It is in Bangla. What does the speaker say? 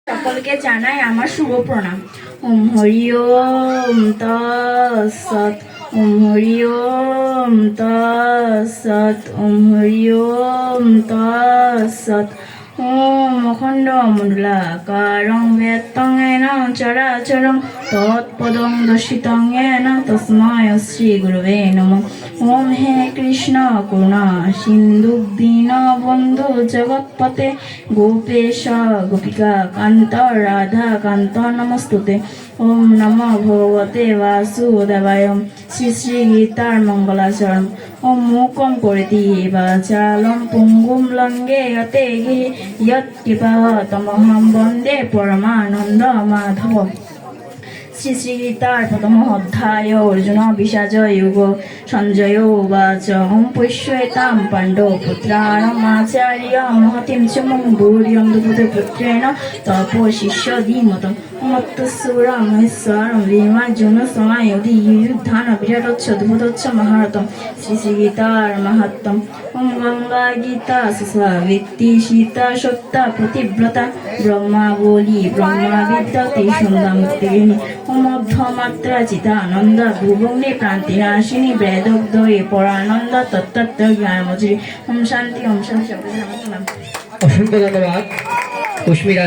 সকলকে জানাই আমার শুভ প্রণাম। ওম হরি ওম তৎসৎ। ওম হরি ওম তৎসৎ। ওম হরি ওম তৎসৎ। ওম অখণ্ড মণ্ডলাকারং ব্যক্তং येन চরাচরং তৎপদং দর্শিতং येन তস্मै শ্রী গুরুবে নমঃ। ওম হে কৃষ্ণ করুণা সিন্ধু দীনবন্ধু জগৎপতে গোপেশ গোপিকা কান্ত রাধা কান্ত নমস্তুতে। ওম নমো ভগবতে বাসুদেবায়। শ্রী শ্রী গীতার মঙ্গলাচরণ। ওম মূকং করিতি বাচালং পুঙ্গুম লঙ্গে হতে গে ইয়ৎ কৃপাতমহং বন্দে পরমানন্দ মাধব। শ্রী শ্রী গীতার প্রথম অধ্যায় অর্জুন বিষাজ যুগ সঞ্জয় উবাচ ওম পৈশ্যেতাম পাণ্ডব পুত্রাণম আচার্য মহতিম চ মম ভূরিয়ং পুত্রেণ তপো শিষ্য ধীমতম মত্তসুরম মহেশ্বরম ভীমার্জুন সমায়োধি যুদ্ধান বিরাটচ্ছ মহারথম। শ্রী শ্রী গীতার মাহাত্ম্যম। ওম গঙ্গা গীতা সুসাবিত্রী সীতা সত্তা প্রতিব্রতা ব্রহ্মাবলী ব্রহ্মা বিদ্যতে সন্ধ্যামুক্তিগৃহিণী। ওম অর্ধমাত্রা চিতানন্দ ভুবগ্নি প্রান্তিনাশিনী বেদোগ্ধয়ে পরানন্দ তত্তত্ত্ব জ্ঞানমজুরি। ওম শান্তি ওম শান্তি। অসংখ্য ধন্যবাদ কুশ্মীর।